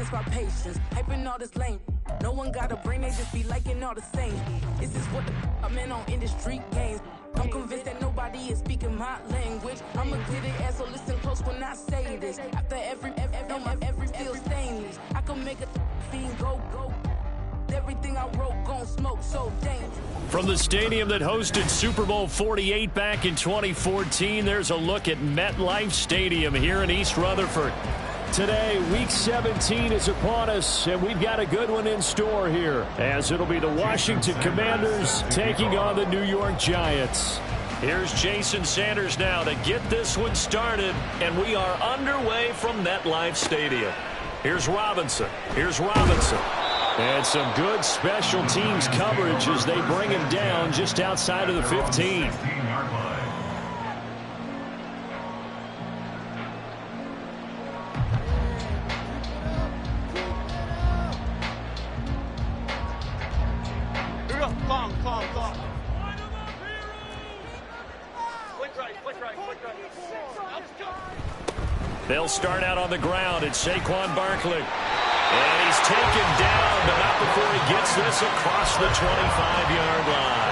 test my patience. Hyping all this lame. No one got a brain, they just be liking all the same. This is what the I'm in on industry games. I'm convinced that nobody is speaking my language. I'm a glittered ass, so listen close when I say this. After every feel stainless. I can make a fiend go. Everything I wrote gon' smoke so dangerous. From the stadium that hosted Super Bowl 48 back in 2014, there's a look at MetLife Stadium here in East Rutherford. Today, Week 17 is upon us, and we've got a good one in store here, as it'll be the Washington Commanders taking on the New York Giants. Here's Jason Sanders now to get this one started, and we are underway from MetLife Stadium. Here's Robinson. And some good special teams coverage as they bring him down just outside of the 15. They'll start out on the ground. It's Saquon Barkley. And he's taken down, but not before he gets this across the 25-yard line.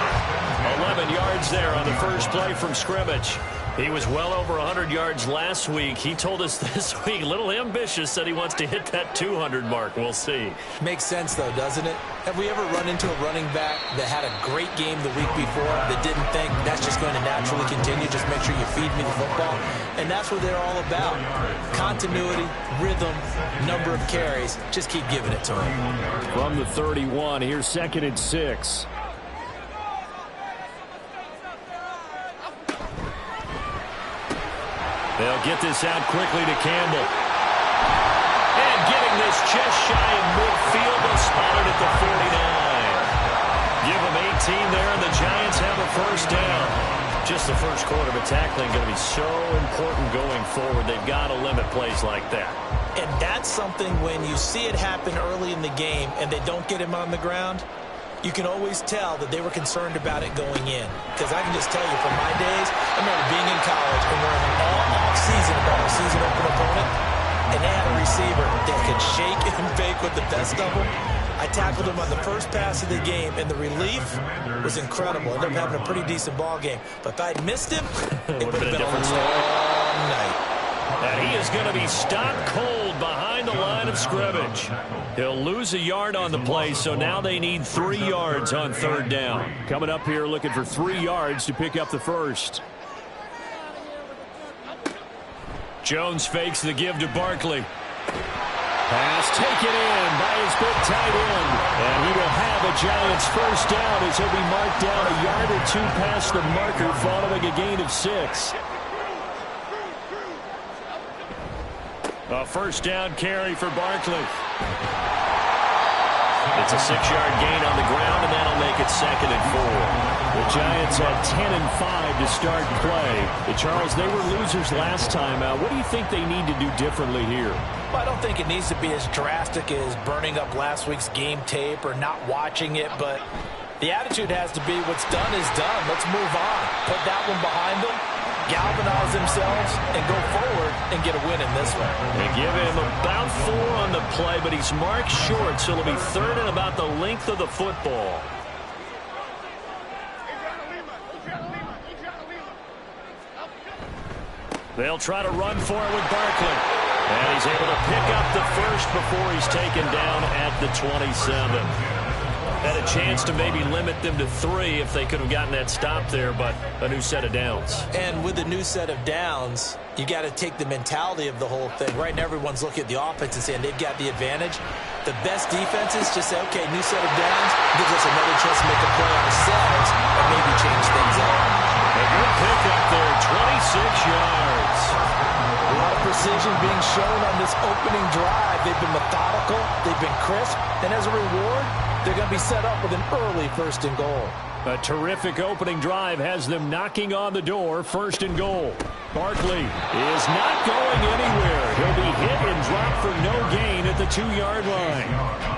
11 yards there on the first play from scrimmage. He was well over 100 yards last week. He told us this week, a little ambitious, said he wants to hit that 200 mark. We'll see. Makes sense, though, doesn't it? Have we ever run into a running back that had a great game the week before that didn't think that's just going to naturally continue? Just make sure you feed me the football. And that's what they're all about. Continuity, rhythm, number of carries. Just keep giving it to him. From the 31, here's 2nd and 6. They'll get this out quickly to Campbell. And getting this just shy of midfield. They'll spot it at the 49. Give them 18 there, and the Giants have a first down. Just the first quarter, but tackling going to be so important going forward. They've got to limit plays like that. And that's something when you see it happen early in the game and they don't get him on the ground, you can always tell that they were concerned about it going in. Because I can just tell you from my days, I remember being in college and learning all off-season about a season-open opponent, and they had a receiver that could shake and bake with the best of them. I tackled him on the first pass of the game, and the relief was incredible. I ended up having a pretty decent ball game. But if I'd missed him, it would have been a long night. And he is going to be stopped cold behind the line of scrimmage. He'll lose a yard on the play, so now they need 3 yards on 3rd down. Coming up here looking for 3 yards to pick up the first. Jones fakes the give to Barkley. Pass taken in by his big tight end. And he will have a Giants first down as he'll be marked down a yard or 2 past the marker following a gain of 6. A first down carry for Barkley. It's a 6-yard gain on the ground, and that'll make it 2nd and 4. The Giants had 10 and 5 to start play. Charles, they were losers last time out. What do you think they need to do differently here? Well, I don't think it needs to be as drastic as burning up last week's game tape or not watching it, but the attitude has to be what's done is done. Let's move on. Put that one behind them, galvanize themselves, and go forward and get a win in this one. They give him about 4 on the play, but he's marked short, so it'll be 3rd and about the length of the football. They'll try to run for it with Barkley. And he's able to pick up the first before he's taken down at the 27. Had a chance to maybe limit them to 3 if they could have gotten that stop there, but a new set of downs. And with a new set of downs, you got to take the mentality of the whole thing. Right now, everyone's looking at the offense and saying they've got the advantage. The best defenses just say, okay, new set of downs, gives us another chance to make a play ourselves and maybe change things up. A good pickup there, 26 yards. A lot of precision being shown on this opening drive. They've been methodical, they've been crisp, and as a reward, they're going to be set up with an early 1st and goal. A terrific opening drive has them knocking on the door, 1st and goal. Barkley is not going anywhere. He'll be hit and dropped for no gain at the 2-yard line.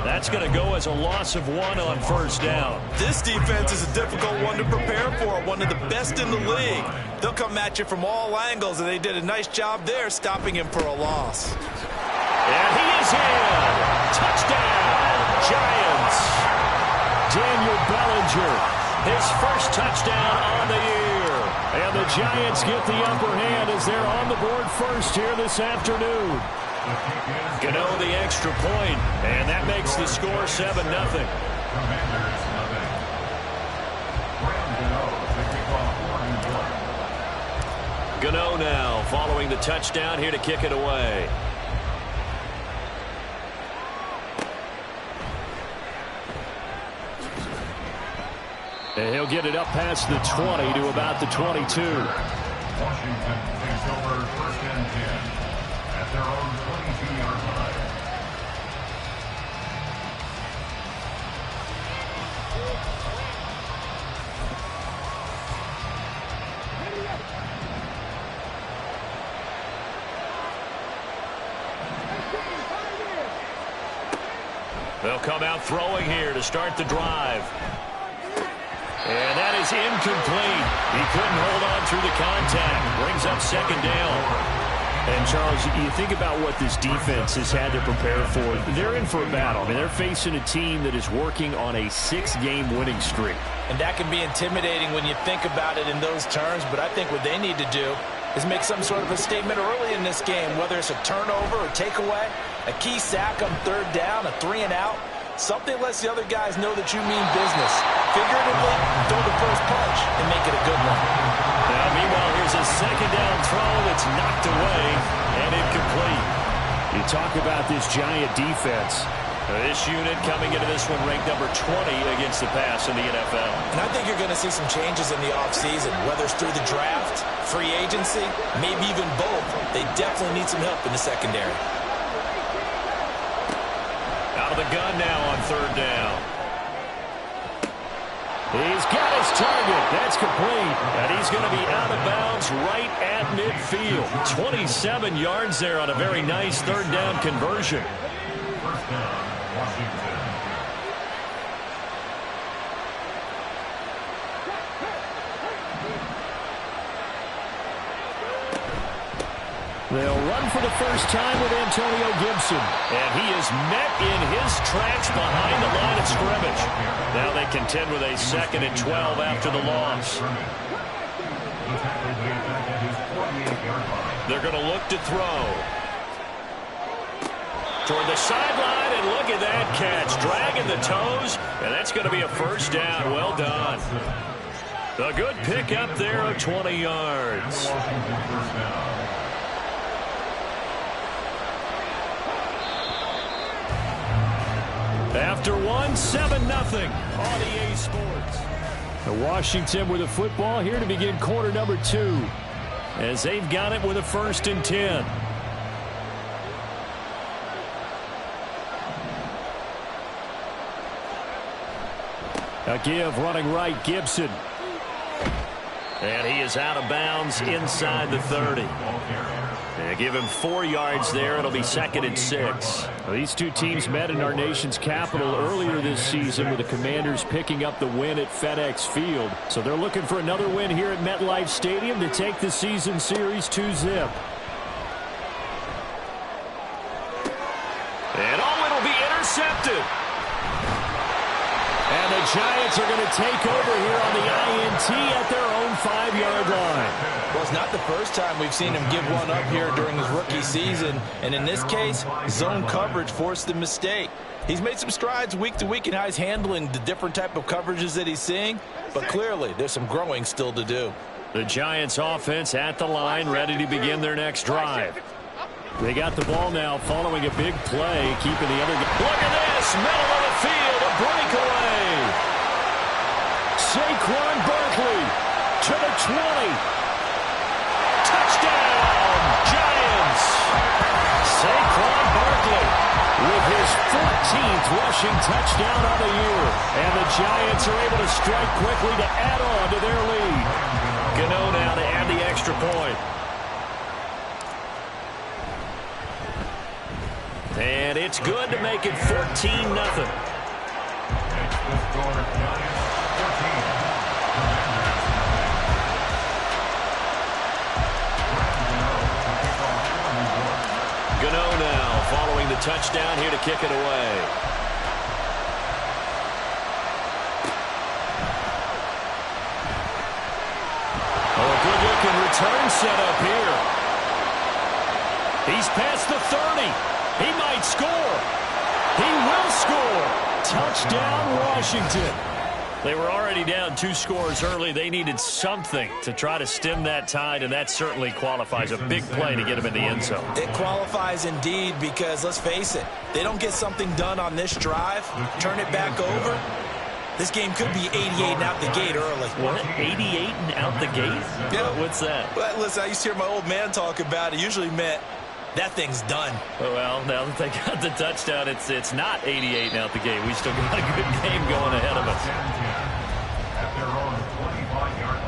That's going to go as a loss of 1 on 1st down. This defense is a difficult one to prepare for, one of the best in the league. They'll come at you from all angles, and they did a nice job there stopping him for a loss. And he is in. touchdown, Giants. Daniel Bellinger, his first touchdown on the year. And the Giants get the upper hand as they're on the board first here this afternoon. Gano the extra point, and that makes the score 7-0. Gano now following the touchdown here to kick it away. And he'll get it up past the 20 to about the 22. Washington takes over 1st and 10 at their own 22-yard line. They'll come out throwing here to start the drive. And that is incomplete. He couldn't hold on through the contact. Brings up 2nd down. And, Charles, you think about what this defense has had to prepare for. They're in for a battle. I mean, they're facing a team that is working on a 6-game winning streak. And that can be intimidating when you think about it in those terms, but I think what they need to do is make some sort of a statement early in this game, whether it's a turnover or takeaway, a key sack on 3rd down, a 3-and-out. Something lets the other guys know that you mean business. Figuratively, throw the first punch and make it a good one. Now, meanwhile, here's a 2nd down throw that's knocked away and incomplete. You talk about this Giant defense. This unit coming into this one ranked number 20 against the pass in the NFL. And I think you're going to see some changes in the offseason, whether it's through the draft, free agency, maybe even both. They definitely need some help in the secondary. Out of the gun now on 3rd down. He's got his target. That's complete. And he's going to be out of bounds right at midfield. 27 yards there on a very nice 3rd down conversion. 1st down, Washington. They'll run for the first time with Antonio Gibson. And he is met in his tracks behind the line of scrimmage. Now they contend with a 2nd and 12 after the loss. They're going to look to throw. Toward the sideline, and look at that catch. Dragging the toes, and that's going to be a 1st down. Well done. A good pick up there of 20 yards. After one, 7-0 on EA Sports. Washington with the football here to begin quarter number 2. As they've got it with a 1st and 10. A give running right, Gibson. And he is out of bounds inside the 30. They give him 4 yards there. It'll be 2nd and 6. Well, these two teams met in our nation's capital earlier this season with the Commanders picking up the win at FedEx Field. So they're looking for another win here at MetLife Stadium to take the season series 2-zip. And it'll be intercepted. And the Giants are going to take over here on the INT at their own 5-yard line. Well, it's not the first time we've seen him give one up here during his rookie season. And in this case, zone coverage forced the mistake. He's made some strides week to week in how he's handling the different type of coverages that he's seeing. But clearly, there's some growing still to do. The Giants offense at the line, ready to begin their next drive. They got the ball now following a big play, keeping the other... Look at this! Middle of the field, a breakaway! Saquon Barkley to the 20. Touchdown, Giants! Saquon Barkley with his 14th rushing touchdown of the year. And the Giants are able to strike quickly to add on to their lead. Gano now to add the extra point. And it's good to make it 14-0. Gano now following the touchdown here to kick it away. Oh, a good-looking return set up here. He's past the 30. He might score. He will score. Touchdown, Washington. They were already down 2 scores early. They needed something to try to stem that tide, and that certainly qualifies. A big play to get them in the end zone. It qualifies indeed because, let's face it, they don't get something done on this drive, turn it back over. This game could be 88 and out the gate early. What? 88 and out the gate? Yeah. What's that? Well, listen, I used to hear my old man talk about it. Usually meant that thing's done. Well, now that they got the touchdown, it's not 88 and out the gate. We still got a good game going ahead of us. At their own 25-yard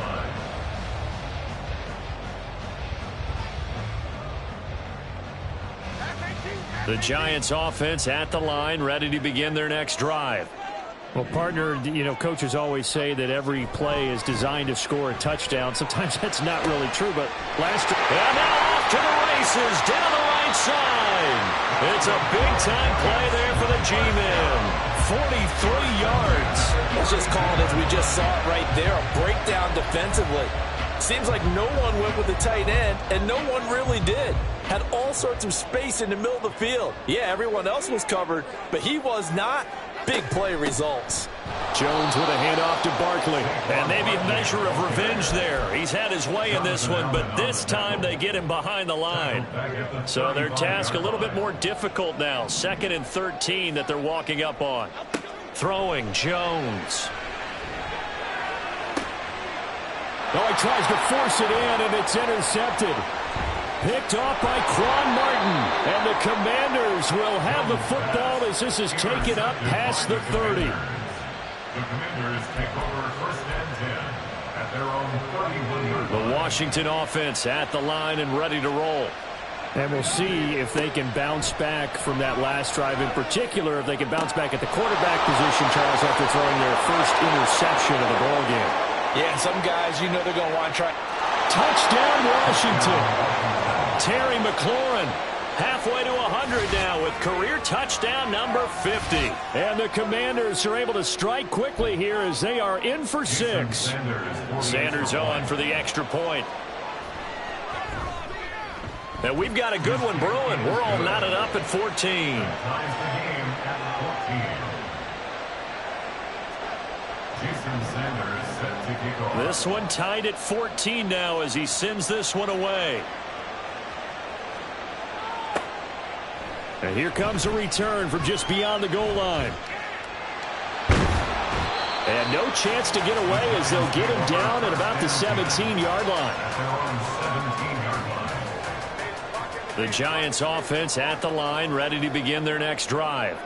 line. The Giants offense at the line, ready to begin their next drive. Well, partner, coaches always say that every play is designed to score a touchdown. Sometimes that's not really true, but last... And now off to the races, down the right side. It's a big-time play there for the G-men. 43 yards. Let's just call it as we just saw it right there, a breakdown defensively. Seems like no one went with the tight end, and no one really did. Had all sorts of space in the middle of the field. Yeah, everyone else was covered, but he was not. Big play results. Jones with a handoff to Barkley. And maybe a measure of revenge there. He's had his way in this one, but this time they get him behind the line. So their task a little bit more difficult now. 2nd and 13 that they're walking up on. Throwing Jones. Oh, he tries to force it in, and it's intercepted. Picked off by Quan Martin. And the Commanders will have the football as this is taken up past the 30. The Commanders take over 1st and 10 at their own 31-yard line. The Washington offense at the line and ready to roll. And we'll see if they can bounce back from that last drive. In particular, if they can bounce back at the quarterback position, Charles, after throwing their first interception of the ballgame. Yeah, and some guys, they're going to want to try. Touchdown, Washington. Terry McLaurin halfway to 100 now with career touchdown number 50. And the Commanders are able to strike quickly here as they are in for 6. Sanders on for the extra point. And we've got a good one brewing. We're all knotted up at 14. This one tied at 14 now as he sends this one away. And here comes a return from just beyond the goal line. And no chance to get away as they'll get him down at about the 17-yard line. The Giants offense at the line, ready to begin their next drive.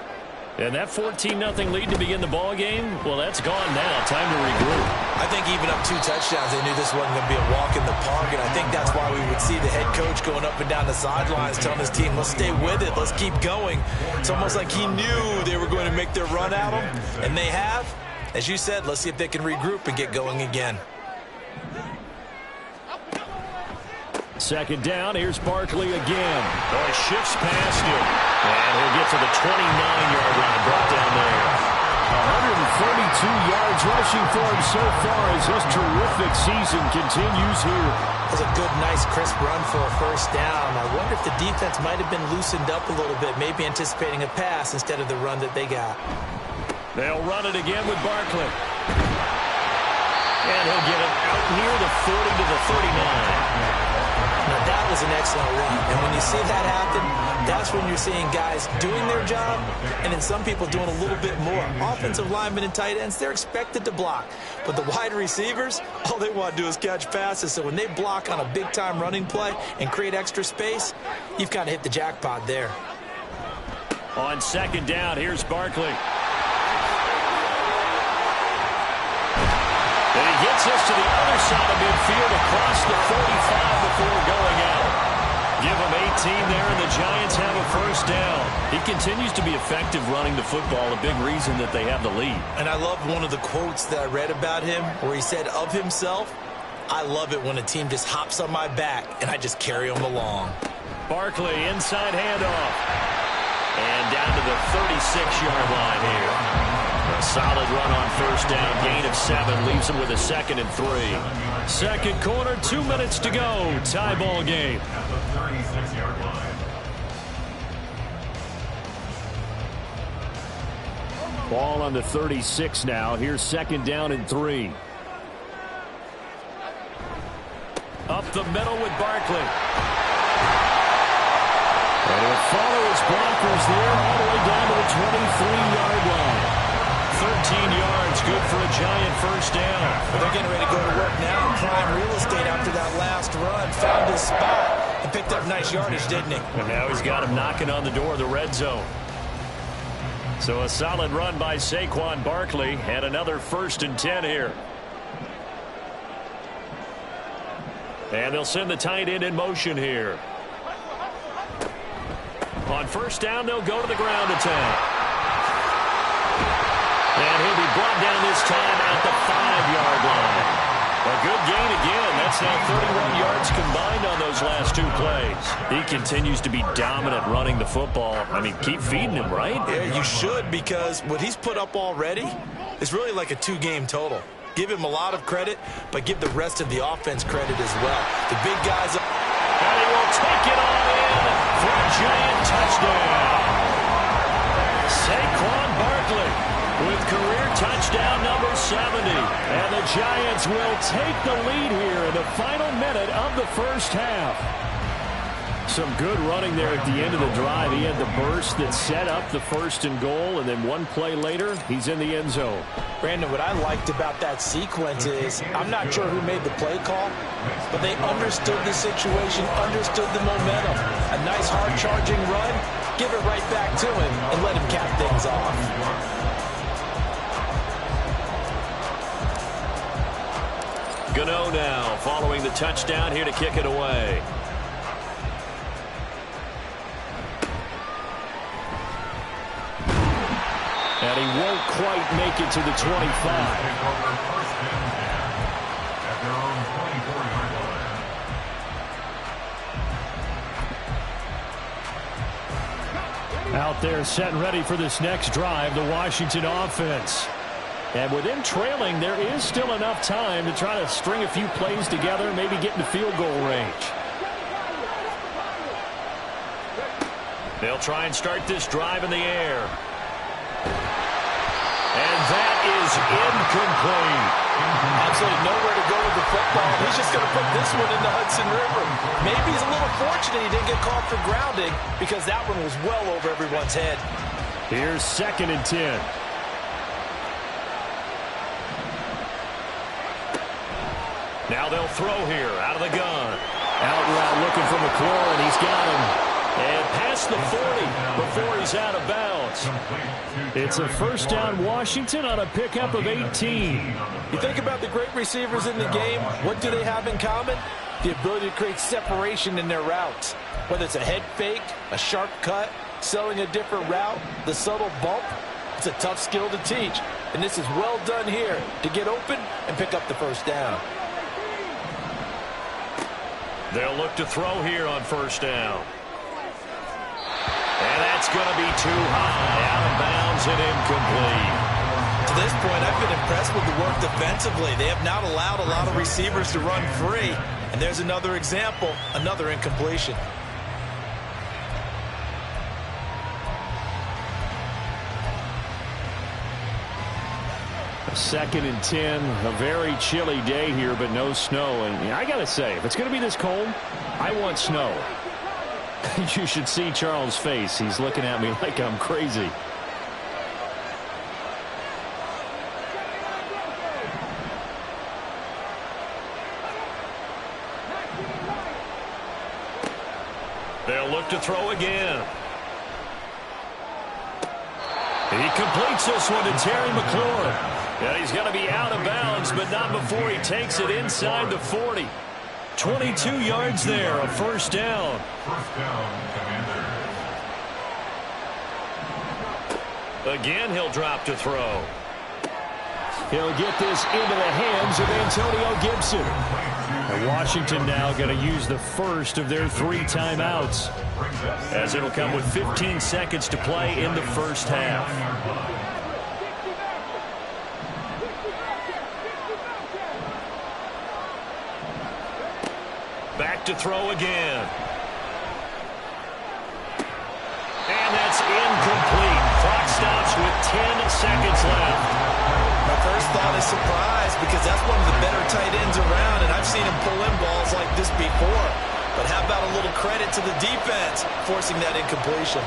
And that 14-0 lead to begin the ball game, well, that's gone now. Time to regroup. I think even up 2 touchdowns, they knew this wasn't going to be a walk in the park, and I think that's why we would see the head coach going up and down the sidelines telling his team, let's stay with it, let's keep going. It's almost like he knew they were going to make their run at him, and they have. As you said, let's see if they can regroup and get going again. 2nd down, here's Barkley again. Oh, he shifts past him. And he'll get to the 29-yard line, brought down there. 142 yards rushing for him so far as his terrific season continues here. It was a good, nice, crisp run for a 1st down. I wonder if the defense might have been loosened up a little bit, maybe anticipating a pass instead of the run that they got. They'll run it again with Barkley. And he'll get it out near the 40 to the 39. Now, that was an excellent run. And when you see that happen, that's when you're seeing guys doing their job and then some people doing a little bit more. Offensive linemen and tight ends, they're expected to block. But the wide receivers, all they want to do is catch passes. So when they block on a big-time running play and create extra space, you've kind of hit the jackpot there. On 2nd down, here's Barkley. And he gets us to the other side of midfield across the 45 before going out. Give him 18 there, and the Giants have a 1st down. He continues to be effective running the football, a big reason that they have the lead. And I love one of the quotes that I read about him where he said of himself, I love it when a team just hops on my back and I just carry them along. Barkley, inside handoff. And down to the 36-yard line here. A solid run on first down. Gain of 7 leaves them with a 2nd and 3. Second quarter, 2 minutes to go. Tie ball game. At the 36-yard line. Ball on the 36 now. Here's 2nd down and 3. Up the middle with Barkley. And he'll follow his blockers there all the way down to the 23-yard line. 13 yards, good for a giant first down. Well, they're getting ready to go to work now in prime real estate after that last run. Found his spot and picked up nice yardage, didn't he? And now he's got him knocking on the door of the red zone. So a solid run by Saquon Barkley and another 1st and 10 here. And they'll send the tight end in motion here. On first down, they'll go to the ground attack. And he'll be brought down this time at the 5-yard line. A good gain again. That's now 31 yards combined on those last 2 plays. He continues to be dominant running the football. I mean, keep feeding him, right? Yeah, you should, because what he's put up already is really like a 2-game total. Give him a lot of credit, but give the rest of the offense credit as well. The big guys... And he will take it all in for a giant touchdown. Saquon Barkley with career touchdown number 70. And the Giants will take the lead here in the final minute of the first half. Some good running there at the end of the drive. He had the burst that set up the 1st and goal, and then 1 play later, he's in the end zone. Brandon, what I liked about that sequence is, I'm not sure who made the play call, but they understood the situation, understood the momentum. A nice hard-charging run, give it right back to him, and let him cap things off. Gano now following the touchdown here to kick it away. And he won't quite make it to the 25. Out there set and ready for this next drive, the Washington offense. And with them trailing, there is still enough time to try to string a few plays together, maybe get into field goal range. They'll try and start this drive in the air. And that is incomplete. Absolutely nowhere to go with the football. He's just going to put this one in the Hudson River. Maybe he's a little fortunate he didn't get called for grounding, because that one was well over everyone's head. Here's 2nd and 10. Now they'll throw here out of the gun. Out route looking for McLaurin. He's got him. And past the 40 before he's out of bounds. It's a 1st down Washington on a pickup of 18. You think about the great receivers in the game, what do they have in common? The ability to create separation in their routes. Whether it's a head fake, a sharp cut, selling a different route, the subtle bump, it's a tough skill to teach. And this is well done here to get open and pick up the 1st down. They'll look to throw here on 1st down. And that's going to be too high, out of bounds and incomplete. To this point, I've been impressed with the work defensively. They have not allowed a lot of receivers to run free. And there's another example, another incompletion. A 2nd and 10, a very chilly day here, but no snow. And I got to say, if it's going to be this cold, I want snow. You should see Charles' face. He's looking at me like I'm crazy. They'll look to throw again. He completes this one to Terry McLaurin. And he's going to be out of bounds, but not before he takes it inside the 40. 22 yards there, a 1st down. 1st down, Commanders. Again, he'll drop to throw. He'll get this into the hands of Antonio Gibson. And Washington now going to use the first of their 3 timeouts, as it'll come with 15 seconds to play in the first half. Back to throw again. And that's incomplete. Clock stops with 10 seconds left. My first thought is surprise, because that's one of the better tight ends around, and I've seen him pull in balls like this before. But how about a little credit to the defense forcing that incompletion?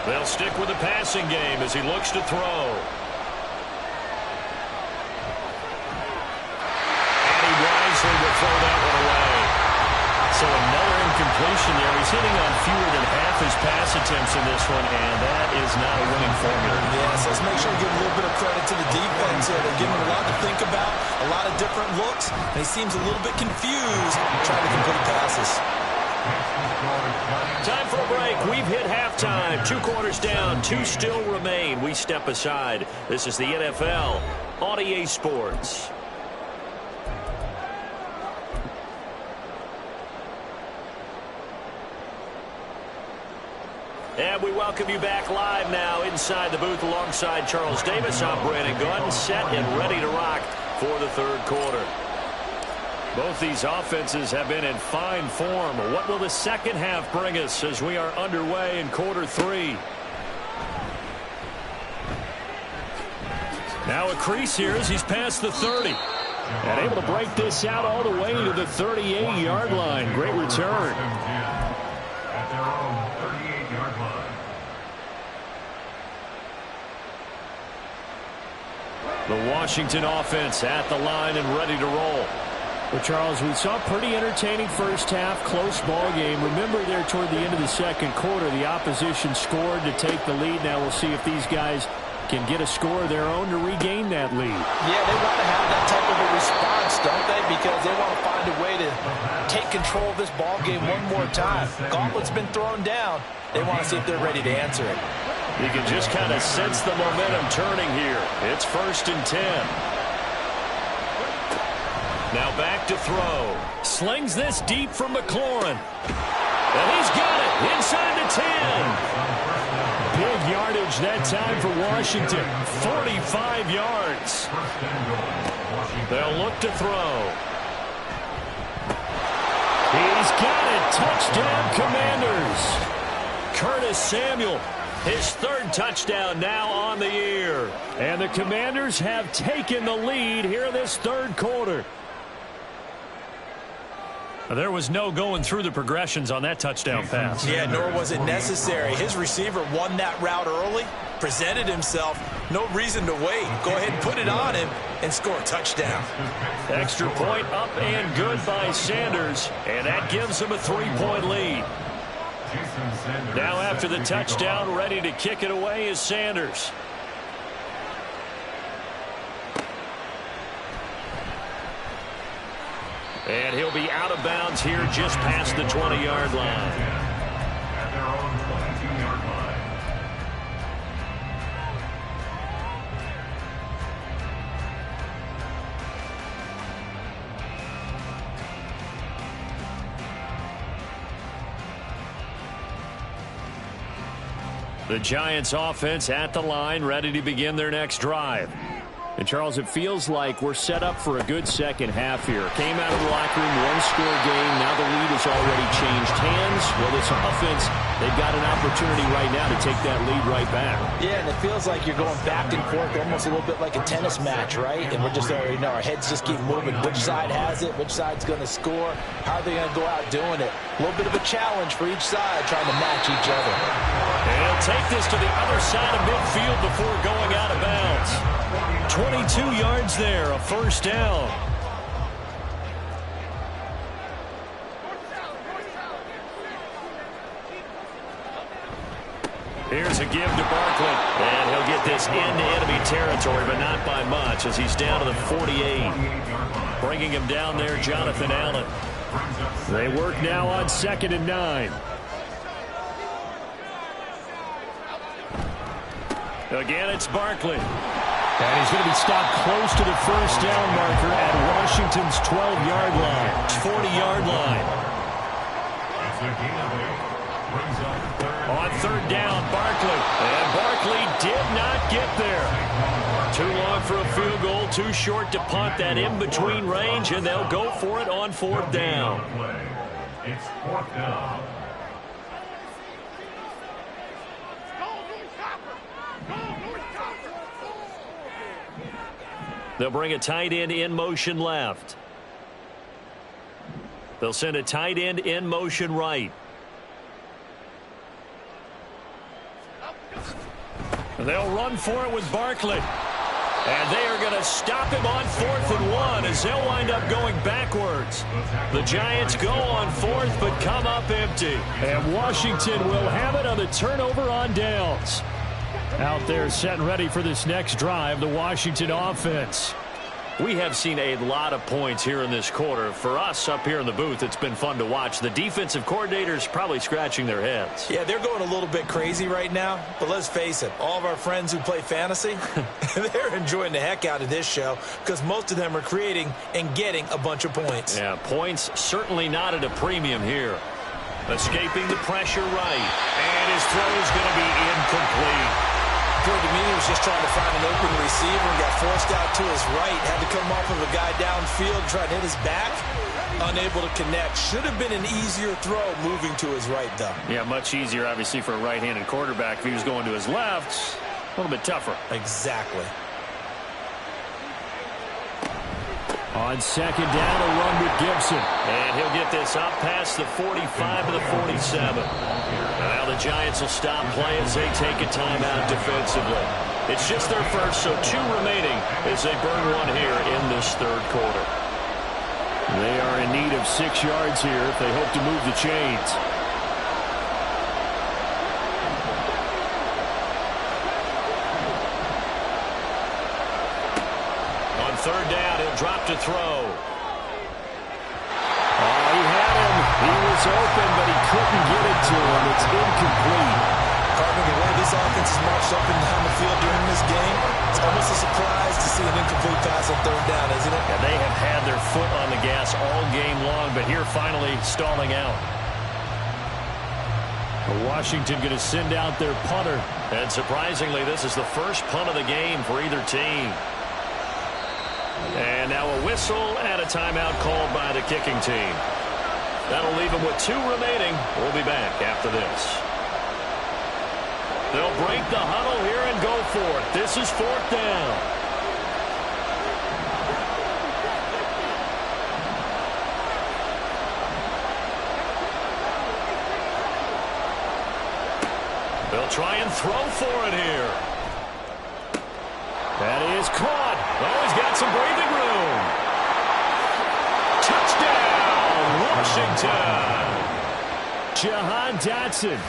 They'll stick with the passing game as he looks to throw. And he wisely will throw that one away. So another incompletion there. He's hitting on fewer than half his pass attempts in this one, and that is not a winning formula. Yes, let's make sure we give a little bit of credit to the defense here. They're giving him a lot to think about, a lot of different looks, and he seems a little bit confused trying to complete passes. Time for a break. We've hit halftime. 2 quarters down, 2 still remain. We step aside. This is the NFL on EA Sports. And we welcome you back live now inside the booth alongside Charles Davis. I'm Brandon Gunn, set and ready to rock for the third quarter. Both these offenses have been in fine form. What will the second half bring us as we are underway in quarter 3? Now a crease here as he's past the 30. And able to break this out all the way to the 38-yard line. Great return. At their own 38-yard line. The Washington offense at the line and ready to roll. Well, Charles, we saw a pretty entertaining first half, close ball game. Remember there toward the end of the second quarter, the opposition scored to take the lead. Now we'll see if these guys can get a score of their own to regain that lead. Yeah, they want to have that type of a response, don't they? Because they want to find a way to take control of this ball game one more time. Gauntlet's been thrown down. They want to see if they're ready to answer it. You can just kind of sense the momentum turning here. It's 1st and 10. Now back to throw. Slings this deep from McLaurin. And he's got it inside the 10. Big yardage that time for Washington. 45 yards. They'll look to throw. He's got it. Touchdown, Commanders. Curtis Samuel, his 3rd touchdown now on the year. And the Commanders have taken the lead here in this third quarter. There was no going through the progressions on that touchdown pass. Yeah, nor was it necessary. His receiver won that route early, presented himself. No reason to wait. Go ahead and put it on him and score a touchdown. Extra point up and good by Sanders, and that gives him a 3-point lead. Now after the touchdown, ready to kick it away is Sanders. And he'll be out of bounds here just past the 20-yard line. At their own 22-yard line. The Giants offense at the line, ready to begin their next drive. And, Charles, it feels like we're set up for a good second half here. Came out of the locker room, 1-score game. Now the lead has already changed hands. Well, this offense, they've got an opportunity right now to take that lead right back. Yeah, and it feels like you're going back and forth, almost a little bit like a tennis match, right? And we're just already know our heads just keep moving. Which side has it? Which side's going to score? How are they going to go out doing it? A little bit of a challenge for each side, trying to match each other. And he'll take this to the other side of midfield before going out of bounds. 22 yards there, a 1st down. Here's a give to Barkley. And he'll get this into enemy territory, but not by much as he's down to the 48. Bringing him down there, Jonathan Allen. They work now on 2nd and 9. Again, it's Barkley. And he's going to be stopped close to the first down marker at Washington's 12-yard line. 40-yard line. On third down, Barkley. And Barkley did not get there. Too long for a field goal, too short to punt that in-between range, and they'll go for it on fourth down. It's fourth down. They'll bring a tight end in motion left. They'll send a tight end in motion right. And they'll run for it with Barkley. And they are going to stop him on 4th and 1 as they'll wind up going backwards. The Giants go on 4th but come up empty. And Washington will have it on the turnover on downs. Out there set and ready for this next drive, the Washington offense. We have seen a lot of points here in this quarter. For us up here in the booth, it's been fun to watch. The defensive coordinators probably scratching their heads. Yeah, they're going a little bit crazy right now. But let's face it, all of our friends who play fantasy, they're enjoying the heck out of this show because most of them are creating and getting a bunch of points. Yeah, points certainly not at a premium here. Escaping the pressure right. And his throw is going to be incomplete. Appeared to me he was just trying to find an open receiver and got forced out to his right. Had to come off of a guy downfield, try to hit his back. Unable to connect. Should have been an easier throw moving to his right, though. Yeah, much easier, obviously, for a right-handed quarterback. If he was going to his left, a little bit tougher. Exactly. On second down, a run with Gibson. And he'll get this up past the 45 to the 47. Now the Giants will stop play as they take a timeout defensively. It's just their first, so 2 remaining as they burn one here in this third quarter. They are in need of 6 yards here if they hope to move the chains. On third down, he'll drop to throw. Oh, he had him. He was open, but he couldn't get it to him. It's incomplete. Carter, the way this offense is marched up and down the field during this game, it's almost a surprise to see an incomplete pass on third down, isn't it? Yeah, they have had their foot on the gas all game long, but here finally stalling out. Washington going to send out their punter. And surprisingly, this is the first punt of the game for either team. And now a whistle and a timeout called by the kicking team. That'll leave them with 2 remaining. We'll be back after this. They'll break the huddle here and go for it. This is 4th down. They'll try and throw for it here. That is caught. Oh, he's got some breathing room. Touchdown, Washington. Jahan Dotson.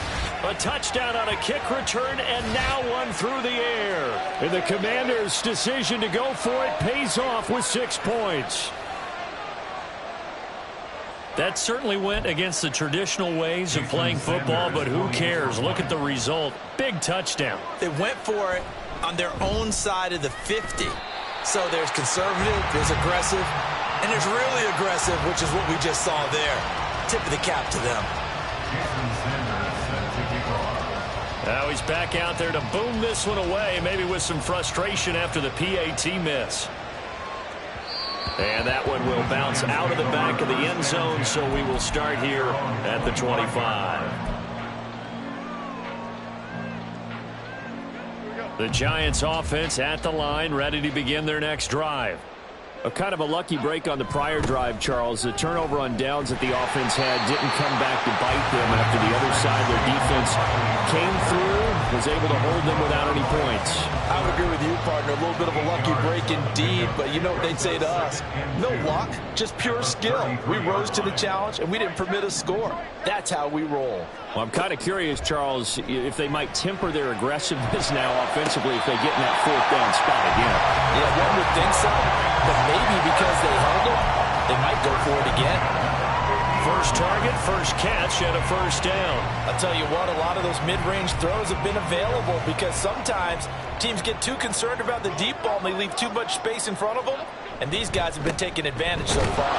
A touchdown on a kick return, and now one through the air. And the Commanders' decision to go for it pays off with 6 points. That certainly went against the traditional ways of playing football, but who cares? Look at the result. Big touchdown. They went for it on their own side of the 50. So there's conservative, there's aggressive, and there's really aggressive, which is what we just saw there. Tip of the cap to them. Now he's back out there to boom this one away, maybe with some frustration after the PAT miss. And that one will bounce out of the back of the end zone, so we will start here at the 25. The Giants offense at the line, ready to begin their next drive. A kind of a lucky break on the prior drive, Charles. The turnover on downs that the offense had didn't come back to bite them after the other side. Their defense came through, was able to hold them without any points. I would agree with you, partner. A little bit of a lucky break indeed, but you know what they'd say to us? No luck, just pure skill. We rose to the challenge, and we didn't permit a score. That's how we roll. Well, I'm kind of curious, Charles, if they might temper their aggressiveness now offensively if they get in that 4th down spot again. Yeah, one would think so, but maybe because they held it, they might go for it again. First target, first catch, and a first down. I'll tell you what, a lot of those mid-range throws have been available because sometimes teams get too concerned about the deep ball and they leave too much space in front of them, and these guys have been taking advantage so far.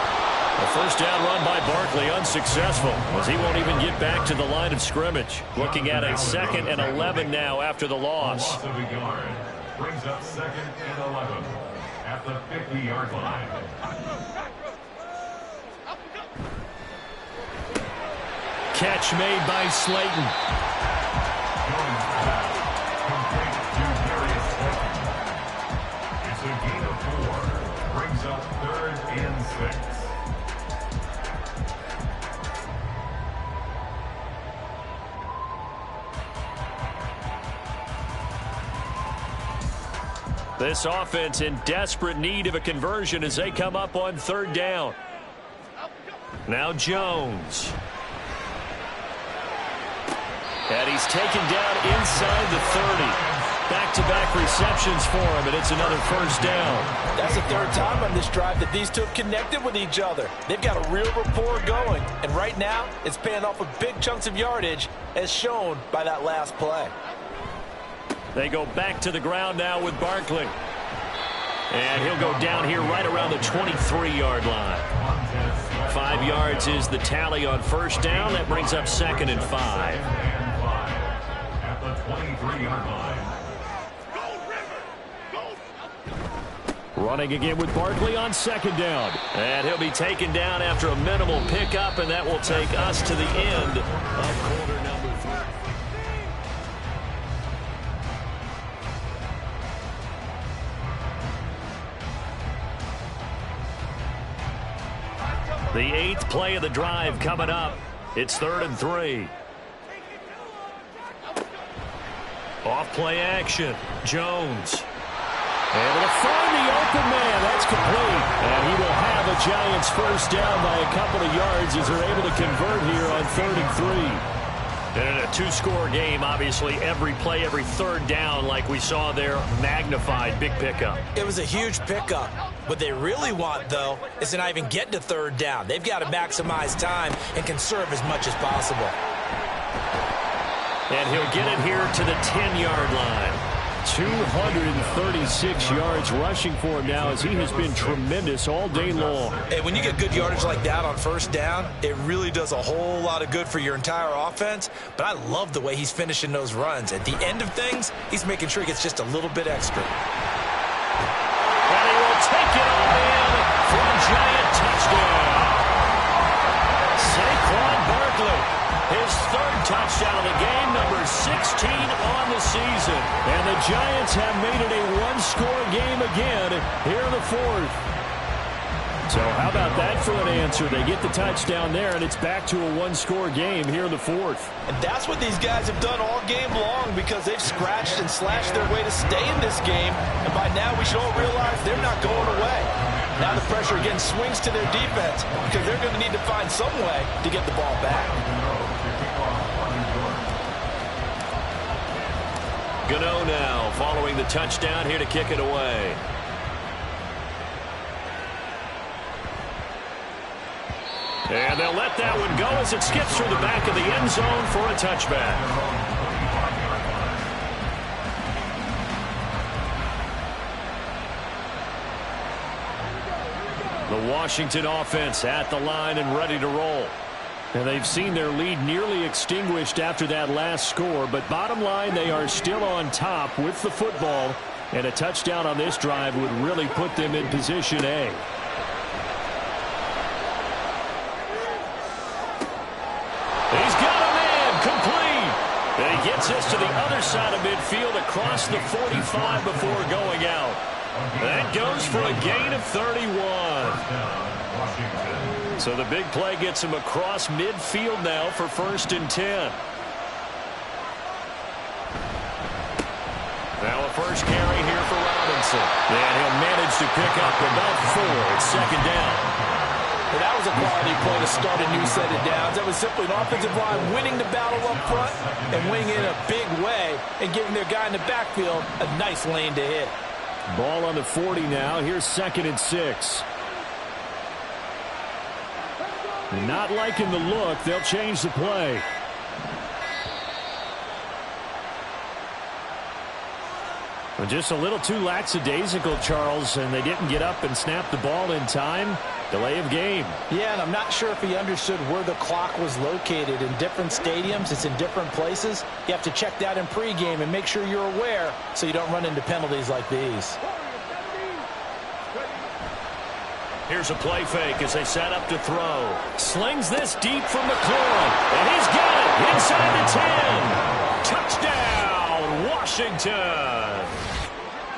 The first down run by Barkley unsuccessful as he won't even get back to the line of scrimmage. Looking at a 2nd and 11 now after the loss. Loss of a yard brings up 2nd and 11 at the 50-yard line. Catch made by Slayton. Jones pass complete to Darius Slayton. It's a gain of 4. Brings up 3rd and 6. This offense in desperate need of a conversion as they come up on 3rd down. Now Jones. And he's taken down inside the 30. Back-to-back receptions for him, and it's another first down. That's the 3rd time on this drive that these two have connected with each other. They've got a real rapport going, and right now it's paying off with big chunks of yardage as shown by that last play. They go back to the ground now with Barkley. And he'll go down here right around the 23-yard line. 5 yards is the tally on first down. That brings up 2nd and 5. At the 23-yard line. Running again with Barkley on 2nd down. And he'll be taken down after a minimal pickup, and that will take us to the end of quarter number 3. The 8th play of the drive coming up. It's 3rd and 3. Off play action. Jones. Able to find the open man. That's complete. And he will have a Giants first down by a couple of yards as they're able to convert here on 3rd and 3. And in a 2-score game, obviously, every play, every 3rd down, like we saw there, magnified. Big pickup. It was a huge pickup. What they really want, though, is to not even get to 3rd down. They've got to maximize time and conserve as much as possible. And he'll get it here to the 10-yard line. 236 yards rushing for him now as he has been tremendous all day long. And when you get good yardage like that on first down, it really does a whole lot of good for your entire offense. But I love the way he's finishing those runs. At the end of things, he's making sure he gets just a little bit extra. And he will take it all in for a Giant touchdown. Saquon Barkley. His 3rd touchdown of the game, number 16 on the season. And the Giants have made it a 1-score game again here in the 4th. So how about that for an answer? They get the touchdown there, and it's back to a 1-score game here in the 4th. And that's what these guys have done all game long because they've scratched and slashed their way to stay in this game. And by now we should all realize they're not going away. Now the pressure again swings to their defense because they're going to need to find some way to get the ball back. Gano now following the touchdown here to kick it away. And they'll let that one go as it skips through the back of the end zone for a touchback. The Washington offense at the line and ready to roll. And they've seen their lead nearly extinguished after that last score. But bottom line, they are still on top with the football. And a touchdown on this drive would really put them in position A. He's got a man complete. And he gets us to the other side of midfield across the 45 before going out. That goes for a gain of 31. So the big play gets him across midfield now for 1st and 10. Now a first carry here for Robinson. And he'll manage to pick up about 4. It's 2nd down. Well, that was a quality play to start a new set of downs. That was simply an offensive line winning the battle up front and winning in a big way and giving their guy in the backfield a nice lane to hit. Ball on the 40 now. Here's 2nd and 6. Not liking the look. They'll change the play. Well, just a little too lackadaisical, Charles, and they didn't get up and snap the ball in time. Delay of game. Yeah, and I'm not sure if he understood where the clock was located. In different stadiums, it's in different places. You have to check that in pregame and make sure you're aware so you don't run into penalties like these. Here's a play fake as they set up to throw. Slings this deep from McLaurin, and he's got it inside the 10. Touchdown, Washington.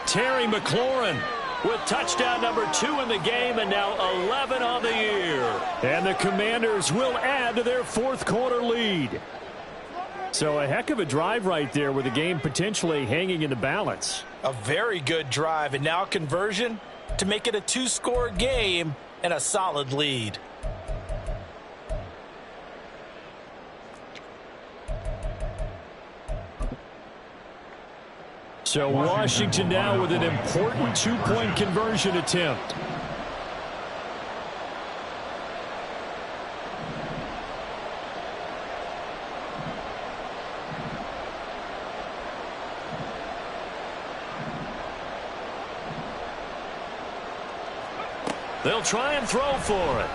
Terry McLaurin with touchdown number 2 in the game, and now 11 on the year. And the Commanders will add to their fourth quarter lead. So a heck of a drive right there with the game potentially hanging in the balance. A very good drive, and now conversion to make it a 2-score game and a solid lead. So Washington now with an important 2-point conversion attempt. They'll try and throw for it.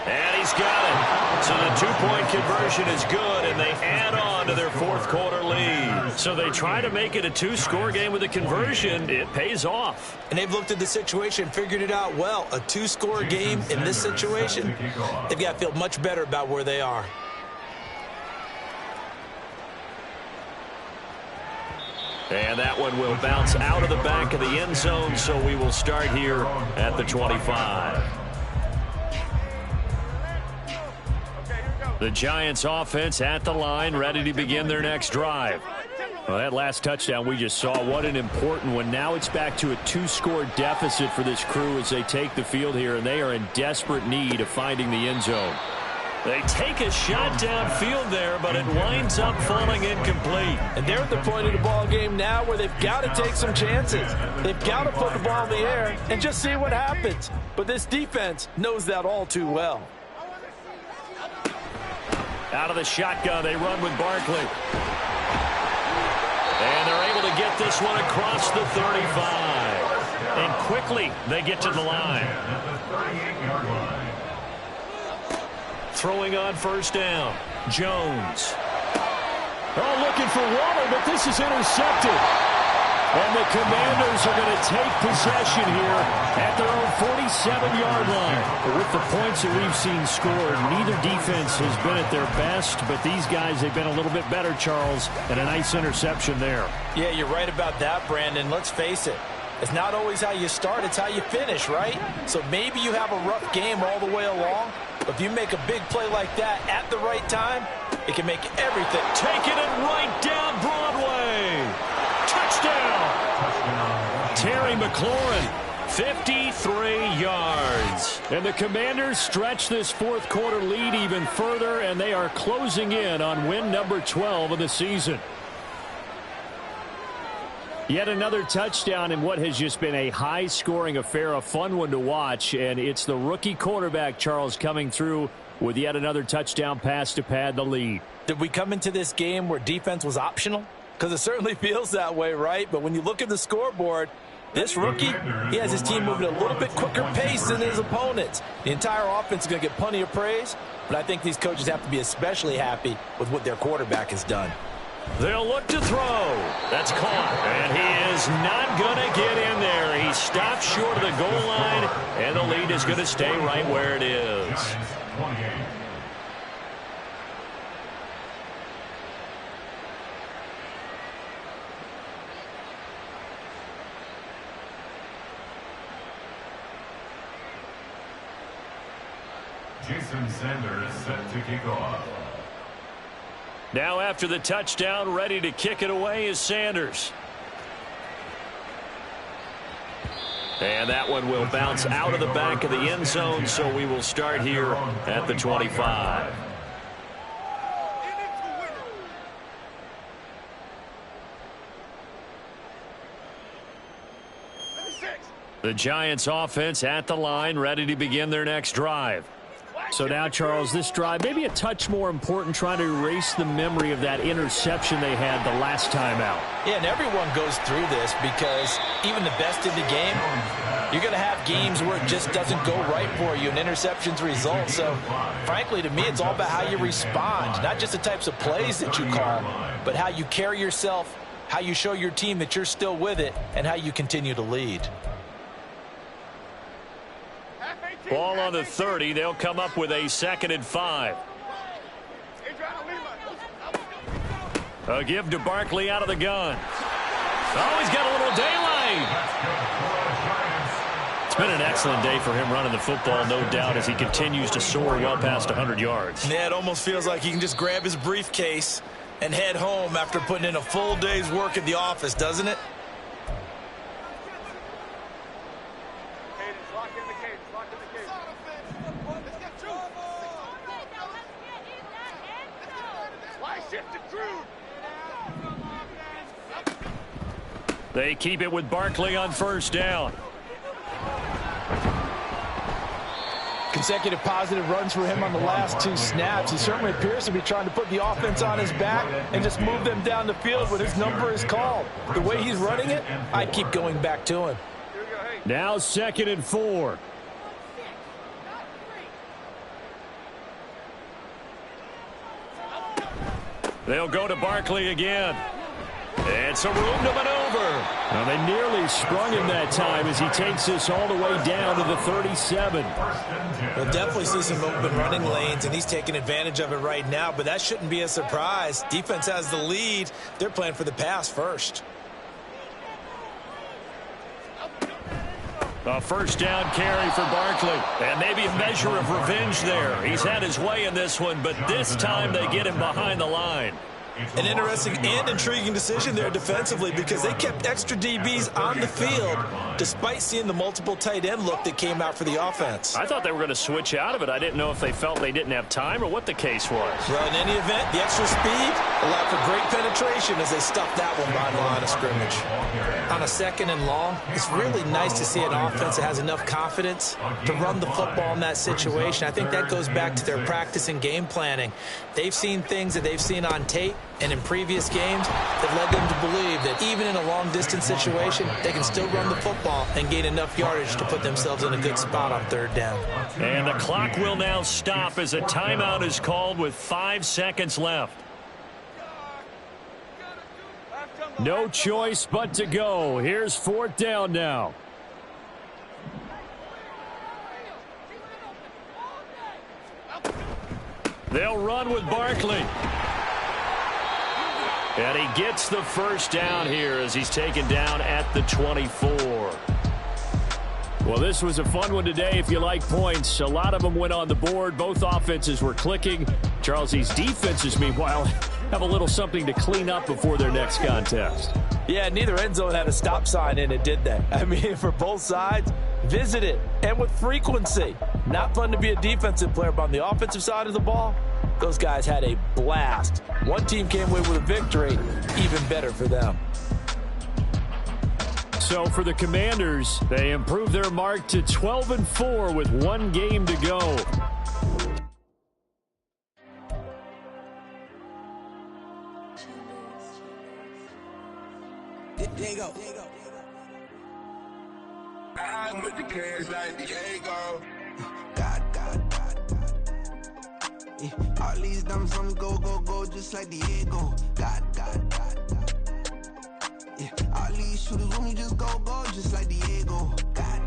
And he's got it. So the 2-point conversion is good, and they add on to their fourth quarter lead. So they try to make it a 2-score game with a conversion. It pays off. And they've looked at the situation, figured it out well. A 2-score game in this situation, they've got to feel much better about where they are. And that one will bounce out of the back of the end zone, so we will start here at the 25. The Giants offense at the line, ready to begin their next drive. Well, that last touchdown we just saw, what an important one. Now it's back to a 2-score deficit for this crew as they take the field here, and they are in desperate need of finding the end zone. They take a shot downfield there, but it winds up falling incomplete. And they're at the point of the ball game now where they've got to take some chances. They've got to put the ball in the air and just see what happens. But this defense knows that all too well. Out of the shotgun, they run with Barkley. And they're able to get this one across the 35. And quickly, they get to the line. Throwing on first down, Jones. Oh, looking for Waller, but this is intercepted. And the Commanders are going to take possession here at their own 47-yard line. With the points that we've seen scored, neither defense has been at their best, but these guys, they've been a little bit better, Charles, and a nice interception there. Yeah, you're right about that, Brandon. Let's face it. It's not always how you start, it's how you finish, right? So maybe you have a rough game all the way along, but if you make a big play like that at the right time, it can make everything. Taking it right down Broadway. Touchdown. Terry McLaurin, 53 yards. And the Commanders stretch this fourth quarter lead even further, and they are closing in on win number 12 of the season. Yet another touchdown in what has just been a high-scoring affair, a fun one to watch, and it's the rookie quarterback, Charles, coming through with yet another touchdown pass to pad the lead. Did we come into this game where defense was optional? Because it certainly feels that way, right? But when you look at the scoreboard, this rookie, he has his team moving at a little bit quicker pace than his opponents. The entire offense is going to get plenty of praise, but I think these coaches have to be especially happy with what their quarterback has done. They'll look to throw. That's caught. And he is not going to get in there. He stopped short of the goal line, and the lead is going to stay right where it is. Jason Sanders set to kick off. Now after the touchdown, ready to kick it away is Sanders. And that one will bounce out of the back of the end zone, so we will start here at the 25. The Giants offense at the line, ready to begin their next drive. So now, Charles, this drive, maybe a touch more important, trying to erase the memory of that interception they had the last time out. Yeah, and everyone goes through this because even the best in the game, you're going to have games where it just doesn't go right for you, and interceptions result. So, frankly, to me, it's all about how you respond, not just the types of plays that you call, but how you carry yourself, how you show your team that you're still with it, and how you continue to lead. Ball on the 30. They'll come up with a 2nd and 5. A give to Barkley out of the gun. Oh, he's got a little daylight. It's been an excellent day for him running the football, no doubt, as he continues to soar well past 100 yards. Yeah, it almost feels like he can just grab his briefcase and head home after putting in a full day's work at the office, doesn't it? They keep it with Barkley on 1st down. Consecutive positive runs for him on the last 2 snaps. He certainly appears to be trying to put the offense on his back and just move them down the field when his number is called. The way he's running it, I keep going back to him. Now 2nd and 4. They'll go to Barkley again. It's a room to maneuver. Now they nearly sprung him that time as he takes this all the way down to the 37. We'll definitely see some open running lanes, and he's taking advantage of it right now, but that shouldn't be a surprise. Defense has the lead. They're playing for the pass first. A 1st down carry for Barkley. And maybe a measure of revenge there. He's had his way in this one, but this time they get him behind the line. An interesting and intriguing decision there defensively because they kept extra DBs on the field despite seeing the multiple tight end look that came out for the offense. I thought they were going to switch out of it. I didn't know if they felt they didn't have time or what the case was. Well, in any event, the extra speed allowed for great penetration as they stuffed that one behind the line of scrimmage. On a 2nd and long, it's really nice to see an offense that has enough confidence to run the football in that situation. I think that goes back to their practice and game planning. They've seen things that they've seen on tape and in previous games that led them to believe that even in a long-distance situation, they can still run the football and gain enough yardage to put themselves in a good spot on 3rd down. And the clock will now stop as a timeout is called with 5 seconds left. No choice but to go. Here's 4th down now. They'll run with Barkley. And he gets the 1st down here as he's taken down at the 24. Well, this was a fun one today if you like points. A lot of them went on the board. Both offenses were clicking. Charles, these defenses, meanwhile, have a little something to clean up before their next contest. Yeah, neither end zone had a stop sign in it, did they? I mean, for both sides, visit it, and with frequency. Not fun to be a defensive player, but on the offensive side of the ball, those guys had a blast. One team came away with a victory, even better for them. So for the Commanders, they improved their mark to 12-4 with 1 game to go. Diego. I'm with the cash like Diego. God. Yeah, all these diamonds on me go, just like Diego. God. Yeah, all these shooters on me just go, just like Diego. God.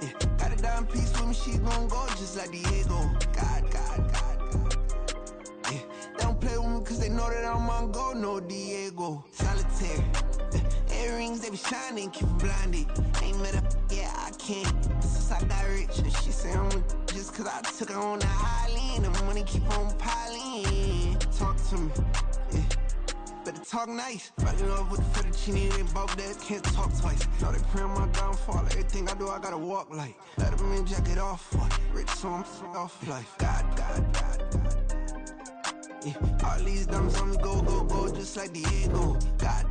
Yeah, got a dime piece with me, she gon' go just like Diego. God. Yeah, they don't play with me cause they know that I'm on go, no Diego. Solitaire. Earrings, they be shining, keep blinded. Ain't met up, yeah, I can't. Since I got rich, and she say I'm just cause I took her on the island. The money keep on piling. Talk to me, yeah. Better talk nice. Fell in love with the fettuccine, they both that can't talk twice. Now they pray on my downfall. Everything I do, I gotta walk like. Let them in, jacket off. Rich, so I'm off life. God. Yeah, all these diamonds on me go, just like Diego. God.